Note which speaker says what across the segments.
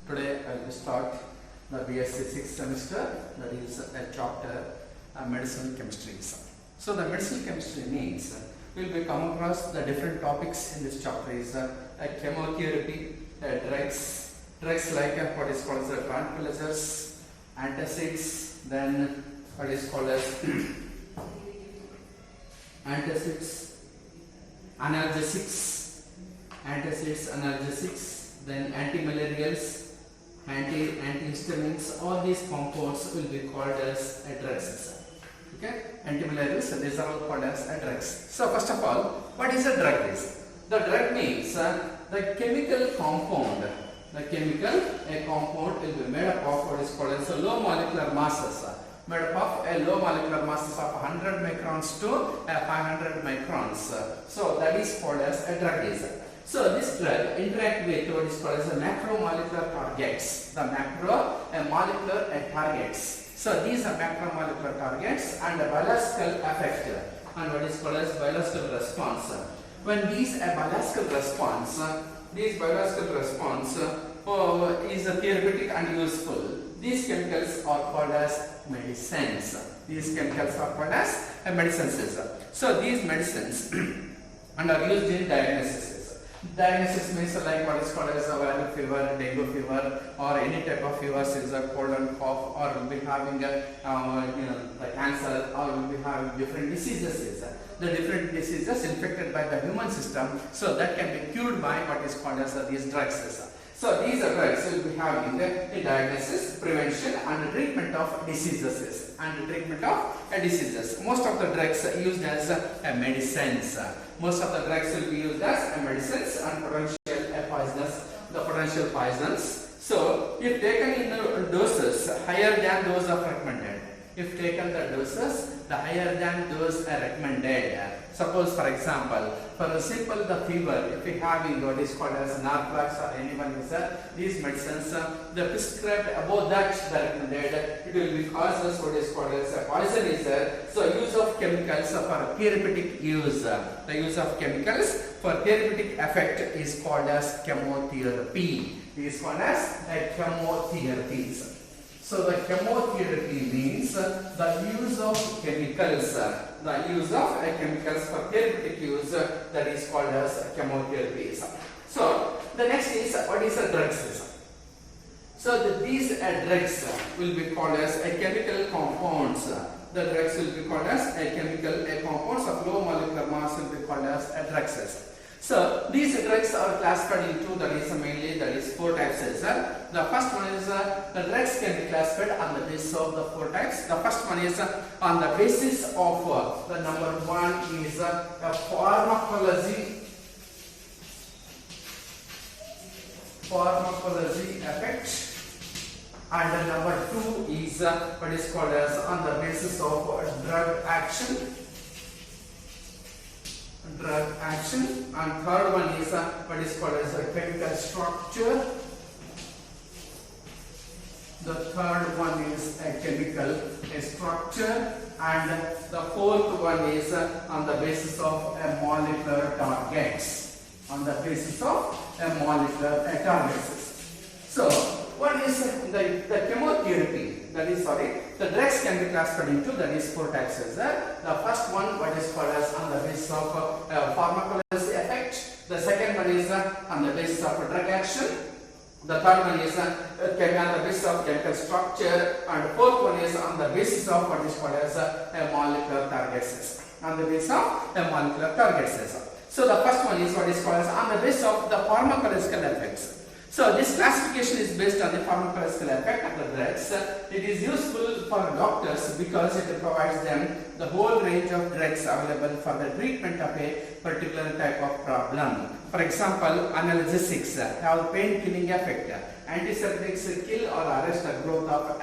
Speaker 1: Today I will start the B.Sc 6th semester, that is a chapter medicinal chemistry. So the medicinal chemistry means we will come across the different topics in this chapter is chemotherapy, drugs like what is called as tranquilizers, antacids, then what is called as antacids, analgesics, then antimalarials, antihistamines. All these compounds will be called as drugs. Okay, antimalarials, these are all called as drugs. So first of all, what is a drug? The drug means the chemical compound. A compound will be made up of what is called as low molecular masses. Made up of a low molecular masses of 100 microns to 500 microns. So that is called as a drug. So this drug interact with what is called as macromolecular targets. The macromolecular targets. So these are macromolecular targets and biological effect and what is called as biological response. When these biological response is therapeutic and useful, these chemicals are called as medicines. So these medicines and are used in diagnosis. Diagnosis means like what is called as a viral fever, dengue fever, or any type of fever, such as cold and cough, or will be having like cancer, or will be having different diseases. The different diseases infected by the human system, so that can be cured by what is called as these drugs. So these drugs will be having the diagnosis, prevention, and treatment of diseases. Most of the drugs are used as medicines. Most of the drugs will be used as medicines and potential poisons. So if taken in doses higher than those are recommended, if taken the doses the higher than those are recommended. Suppose for example, for a simple the fever, if we having what is called as narcotics or anyone is these medicines, the prescribed above that the recommended, it will be causes what is called as poison is there. So use of chemicals for therapeutic use. The use of chemicals for therapeutic effect is called as chemotherapy. Is called as chemotherapies. So the chemotherapy means the use of chemicals. For therapeutic use, that is called as chemotherapies. So the next is what is a drugs? So these drugs will be called as chemical compounds. The drugs will be called as chemical compounds of low molecular mass will be called as drugs. So these drugs are classified into mainly four types. The first one is the drugs can be classified on the basis of the four types. The first one is on the basis of the number one is a pharmacology effect, and the number two is what is called as on the basis of drug action, and third one is what is called as a chemical structure. The third one is a chemical structure, and the fourth one is on the basis of a molecular targets. So what is the chemotherapy? The drugs can be classified into four types. The first one what is called as on the basis of pharmacology effect. The second one is on the basis of drug action. The third one is on the basis of chemical structure, and the fourth one is on the basis of what is called as molecular targets. So the first one is what is called as on the basis of the pharmacological effects. So this classification is based on the pharmacological effect of the drugs. It is useful for doctors because it provides them the whole range of drugs available for the treatment of a particular type of problem. For example, analgesics have pain-killing effect. Antiseptics kill or arrest the growth of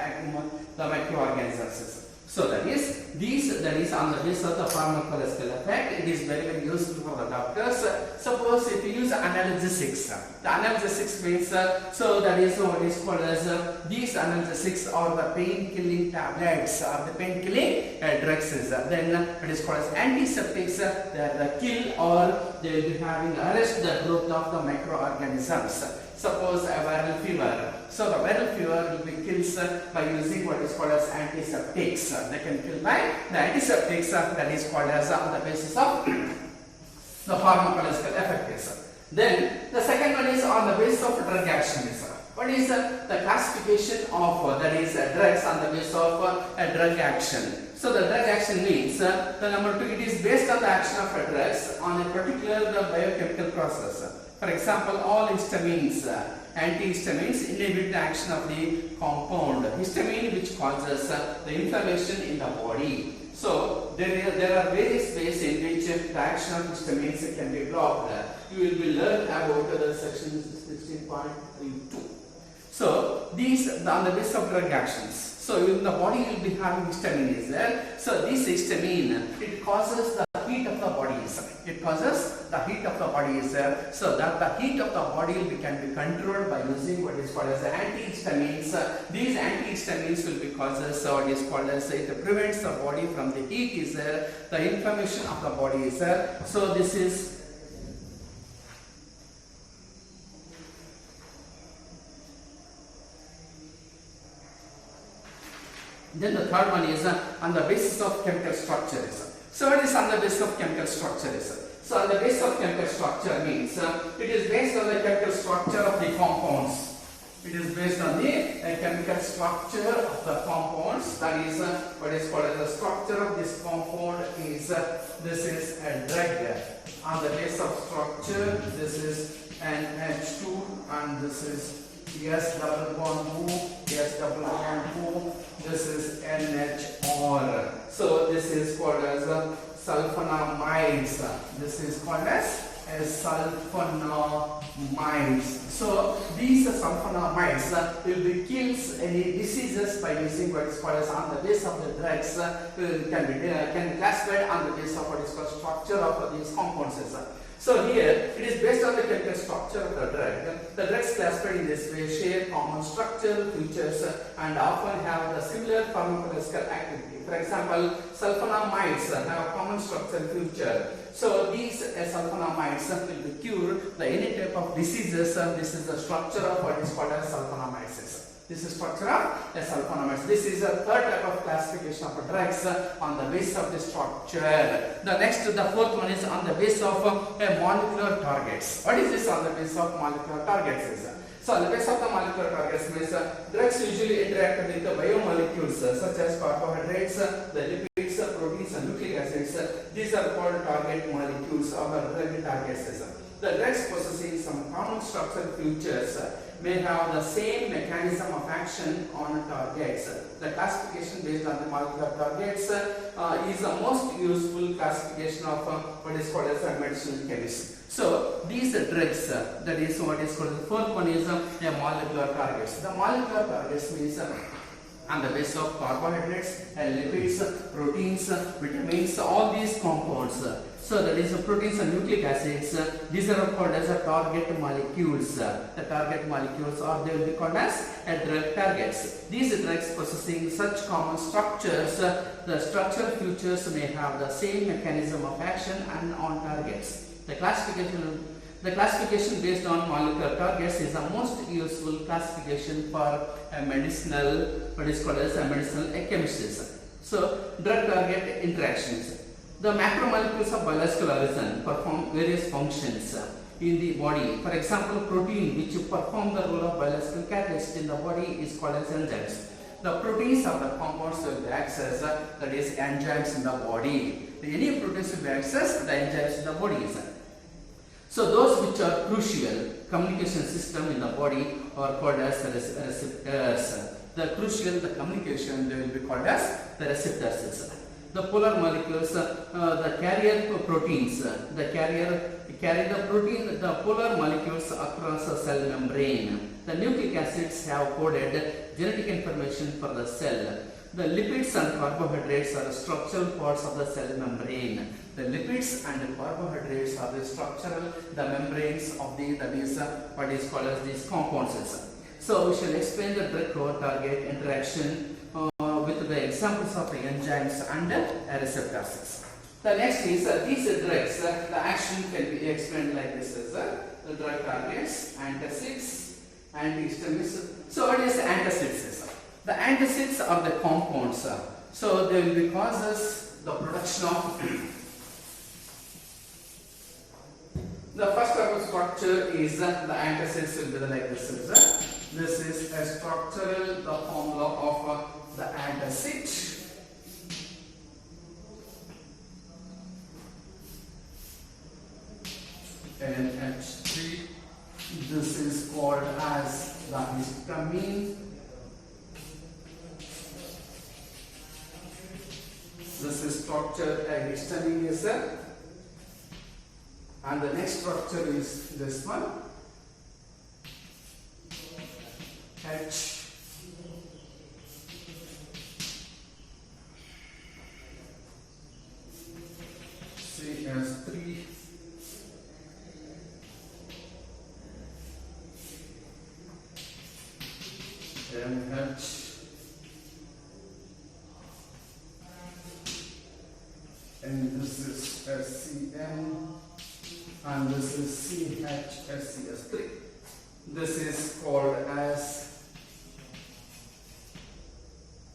Speaker 1: the microorganisms. So that is on the basis of the pharmacological effect. It is very useful for the doctors. Suppose if you use analgesics, the analgesics means so that is what is called as these analgesics are the pain-killing tablets or the pain-killing drugs. Then it is called as antiseptics. They are the kill or they will be having arrest the growth of the microorganisms. Suppose a viral fever. So the viral fever will be killed by using what is called as antiseptics. They can kill by the antiseptics that is called as on the basis of the pharmacological effect. Then the second one is on the basis of drug action. What is the classification of that is drugs on the basis of a drug action? So the drug action means the number 2, it is based on the action of a drugs on a particular biochemical process. For example, all histamines, antihistamines inhibit the action of the compound histamine, which causes the inflammation in the body. So there are various ways in which the action of histamines can be blocked. You will be learn about the section 16.32. So these on the basis of drug actions. So in the body you will be having histamine is there. So this histamine, it causes the heat of the body. It causes the heat of the body is there. So that the heat of the body can be controlled by using what is called as the antihistamines. These antihistamines will be causes what is called as it prevents the body from the heat is there. The inflammation of the body is there. So this is then the third one is on the basis of chemical structure. So what is on the basis of chemical structure? So on the basis of chemical structure means it is based on the chemical structure of the compounds. It is based on the chemical structure of the compounds. That is what is called as the structure of this compound is this is a drug. On the basis of structure, this is an H2 and this is S double bond O, S double bond O, this is NHR. So this is called as sulfonamides. This is called as sulfonamides. So these sulfonamides will be kills any diseases by using what is called as on the basis of the drugs can be classified on the basis of what is called structure of these compounds. So here it is based on the chemical structure of the drug. The drugs classified in this way share common structural features and often have the similar pharmacological activity. For example, sulfonamides have a common structural feature. So these sulfonamides will cure any type of diseases. This is the structure of what is called as sulfonamides. This is structure of sulfonamides. This is a third type of classification of drugs on the basis of the structure. The fourth one is on the basis of molecular targets. What is this on the basis of molecular targets? So on the basis of the molecular targets means drugs usually interact with the biomolecules such as carbohydrates, the lipids, proteins and nucleic acids. These are called target molecules or drug targets. The drugs possessing some common structural features may have the same mechanism of action on targets. The classification based on the molecular targets is the most useful classification of what is called as medicinal chemistry. So these drugs, that is what is called the fourth one is molecular targets. The molecular targets means on the basis of carbohydrates, lipids, proteins, vitamins, all these compounds. So that is proteins and nucleic acids. These are called as target molecules. The target molecules or they will be called as drug targets. These drugs possessing such common structures, the structural features may have the same mechanism of action and on targets. The classification based on molecular targets is the most useful classification for medicinal, what is called as medicinal chemistry. So drug target interactions. The macromolecules of biological origin perform various functions in the body. For example, protein which perform the role of biological catalyst in the body is called as enzymes. The proteins of the compounds will be accessed, that is enzymes in the body. Any proteins will be accessed, the enzymes in the body. So those which are crucial communication system in the body are called as receptors. The crucial, the communication, they will be called as the receptors. The polar molecules, the carrier proteins, carry the protein, the polar molecules across a cell membrane. The nucleic acids have coded genetic information for the cell. The lipids and carbohydrates are structural parts of the cell membrane. The lipids and the carbohydrates are the structural, the membranes of the, that is what is called as these compounds. So we shall explain the drug target interaction with the examples of the enzymes and receptors. The next is these drugs, the action can be explained like this as the drug targets, antacids, Antihistamines. So what is antacids? The antacids are the compounds. So they will be causes the production of the first type of structure is the antacids will be like this. This is a structural the formula of the antacid. NH3. This is called as the histamine. This is structure a histamine is a, and the next structure is this one, H. CS3. MH. And this is SCN, and this is CHSCS3. This is called as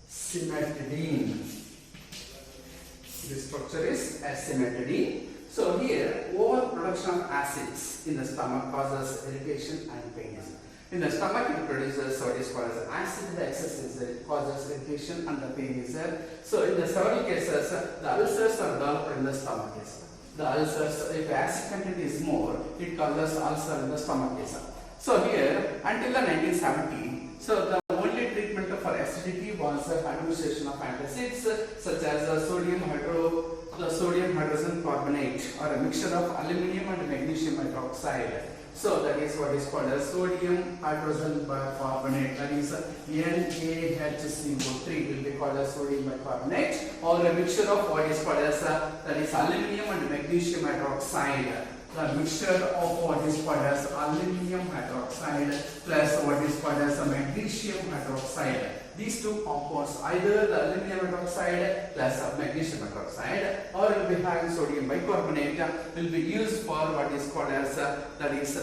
Speaker 1: cimetidine. This structure is cimetidine. So here, overproduction of acids in the stomach causes irritation and pain. In the stomach, it produces what is called as acid. The excess is causes irritation and the pain is there. So in the several cases, the ulcers are developed in the stomach. The ulcers, if acid content is more, it causes ulcer in the stomach. So here, until the 1970, so the only treatment for acidity was administration of antacids such as sodium hydrogen carbonate or a mixture of aluminum and magnesium hydroxide. So that is what is called as sodium hydrogen bicarbonate, that is NaHCO3 will be called as sodium bicarbonate, or a mixture of what is called as that is aluminum and magnesium hydroxide. The mixture of what is called as aluminum hydroxide plus what is called as magnesium hydroxide. These two compounds, either the aluminum hydroxide plus magnesium hydroxide or will be having sodium bicarbonate, will be used for what is called as that is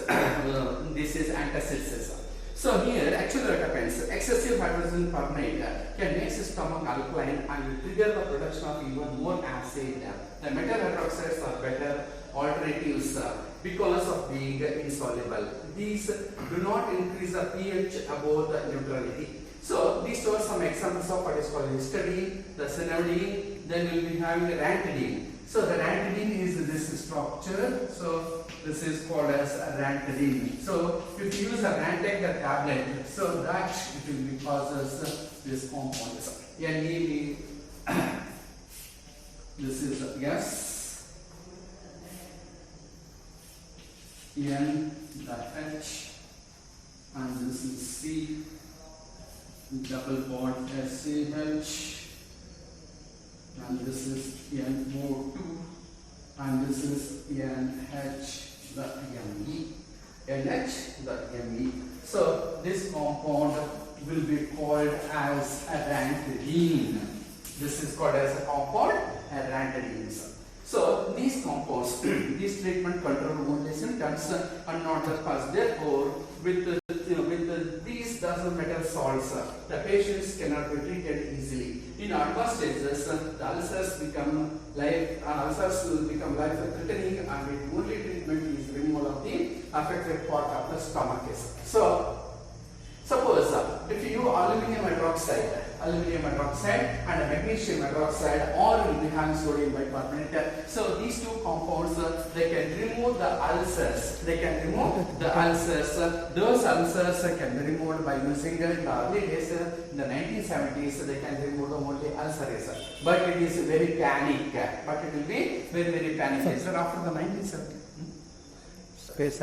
Speaker 1: this is antacids. So here actually what happens, excessive hydrogen carbonate can make the stomach alkaline and will trigger the production of even more acid. The metal hydroxides are better alternatives because of being insoluble. These do not increase the pH above the neutrality. So these are some examples of what is called histidine, the cimetidine, then we will be having the ranitidine. So the ranitidine is this structure. So this is called as ranitidine. So if you use a ranitide tablet, so that it will be causes this compound. NEB. This is yes. N the H, and this is C. Double bond SCH, and this is NO2, and this is NH the ME, NH the ME. So this compound will be called as a ranitidine. This is called as a compound ranitidines. So these compounds, these treatment control only symptoms and not the cause. Therefore, with these doesn't matter salts, the patients cannot be treated easily. In advanced stages, the ulcers become life threatening, and the only treatment is removal of the affected part of the stomach. So suppose if you use aluminum hydroxide and magnesium hydroxide, or will be having sodium bicarbonate. So these two compounds, they can remove the ulcers. Those ulcers can be removed by using in the early days, in the 1970s, they can remove only ulcers. But it is very panic. But it will be very, very panic. After the 1970s. Space.